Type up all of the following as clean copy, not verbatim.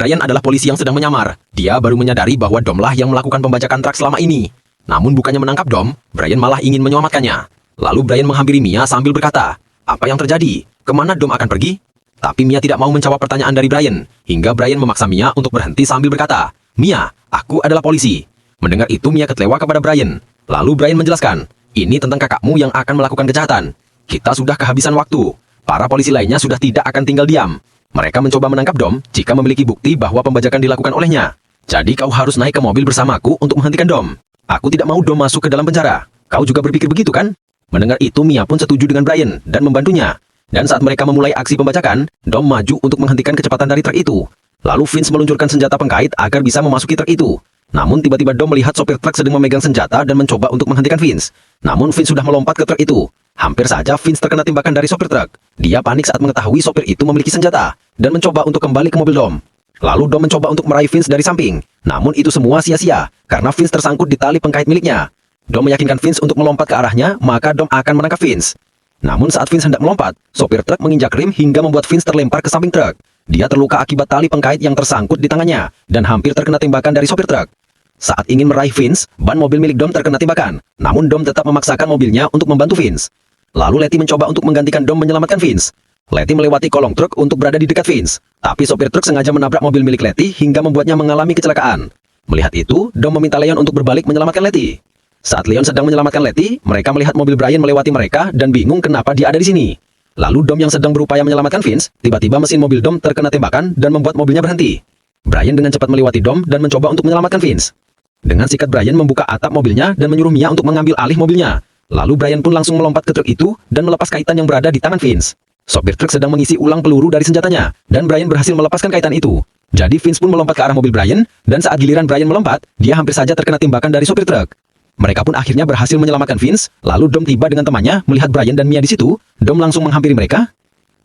Brian adalah polisi yang sedang menyamar. Dia baru menyadari bahwa Domlah yang melakukan pembajakan truk selama ini. Namun bukannya menangkap Dom, Brian malah ingin menyelamatkannya. Lalu Brian menghampiri Mia sambil berkata, "Apa yang terjadi? Kemana Dom akan pergi?" Tapi Mia tidak mau menjawab pertanyaan dari Brian, hingga Brian memaksa Mia untuk berhenti sambil berkata, "Mia, aku adalah polisi." Mendengar itu Mia kecewa kepada Brian. Lalu Brian menjelaskan, "Ini tentang kakakmu yang akan melakukan kejahatan. Kita sudah kehabisan waktu. Para polisi lainnya sudah tidak akan tinggal diam. Mereka mencoba menangkap Dom jika memiliki bukti bahwa pembajakan dilakukan olehnya. Jadi kau harus naik ke mobil bersamaku untuk menghentikan Dom. Aku tidak mau Dom masuk ke dalam penjara. Kau juga berpikir begitu kan?" Mendengar itu Mia pun setuju dengan Brian dan membantunya. Dan saat mereka memulai aksi pembajakan, Dom maju untuk menghentikan kecepatan dari truk itu. Lalu Vince meluncurkan senjata pengkait agar bisa memasuki truk itu. Namun tiba-tiba Dom melihat sopir truk sedang memegang senjata dan mencoba untuk menghentikan Vince. Namun Vince sudah melompat ke truk itu. Hampir saja Vince terkena tembakan dari sopir truk. Dia panik saat mengetahui sopir itu memiliki senjata dan mencoba untuk kembali ke mobil Dom. Lalu Dom mencoba untuk meraih Vince dari samping. Namun itu semua sia-sia karena Vince tersangkut di tali pengkait miliknya. Dom meyakinkan Vince untuk melompat ke arahnya, maka Dom akan menangkap Vince. Namun saat Vince hendak melompat, sopir truk menginjak rem hingga membuat Vince terlempar ke samping truk. Dia terluka akibat tali pengkait yang tersangkut di tangannya dan hampir terkena tembakan dari sopir truk. Saat ingin meraih Vince, ban mobil milik Dom terkena tembakan. Namun Dom tetap memaksakan mobilnya untuk membantu Vince. Lalu Letty mencoba untuk menggantikan Dom menyelamatkan Vince. Letty melewati kolong truk untuk berada di dekat Vince. Tapi sopir truk sengaja menabrak mobil milik Letty hingga membuatnya mengalami kecelakaan. Melihat itu, Dom meminta Leon untuk berbalik menyelamatkan Letty. Saat Leon sedang menyelamatkan Letty, mereka melihat mobil Brian melewati mereka dan bingung kenapa dia ada di sini. Lalu Dom yang sedang berupaya menyelamatkan Vince, tiba-tiba mesin mobil Dom terkena tembakan dan membuat mobilnya berhenti. Brian dengan cepat melewati Dom dan mencoba untuk menyelamatkan Vince. Dengan sikat Brian membuka atap mobilnya dan menyuruh Mia untuk mengambil alih mobilnya. Lalu Brian pun langsung melompat ke truk itu dan melepas kaitan yang berada di tangan Vince. Sopir truk sedang mengisi ulang peluru dari senjatanya dan Brian berhasil melepaskan kaitan itu. Jadi Vince pun melompat ke arah mobil Brian dan saat giliran Brian melompat, dia hampir saja terkena tembakan dari sopir truk. Mereka pun akhirnya berhasil menyelamatkan Vince. Lalu Dom tiba dengan temannya, melihat Brian dan Mia di situ. Dom langsung menghampiri mereka.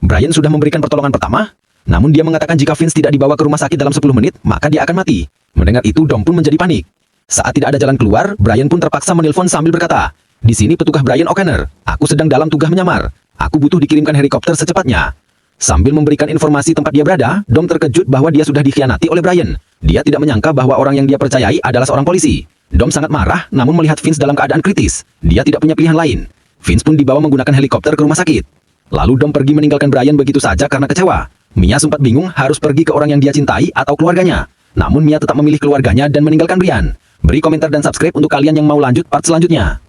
Brian sudah memberikan pertolongan pertama, namun dia mengatakan jika Vince tidak dibawa ke rumah sakit dalam 10 menit, maka dia akan mati. Mendengar itu Dom pun menjadi panik. Saat tidak ada jalan keluar, Brian pun terpaksa menelpon sambil berkata, "Di sini petugas Brian O'Connor. Aku sedang dalam tugas menyamar. Aku butuh dikirimkan helikopter secepatnya." Sambil memberikan informasi tempat dia berada, Dom terkejut bahwa dia sudah dikhianati oleh Brian. Dia tidak menyangka bahwa orang yang dia percayai adalah seorang polisi. Dom sangat marah, namun melihat Vince dalam keadaan kritis, dia tidak punya pilihan lain. Vince pun dibawa menggunakan helikopter ke rumah sakit. Lalu Dom pergi meninggalkan Brian begitu saja karena kecewa. Mia sempat bingung harus pergi ke orang yang dia cintai atau keluarganya. Namun Mia tetap memilih keluarganya dan meninggalkan Brian. Beri komentar dan subscribe untuk kalian yang mau lanjut part selanjutnya.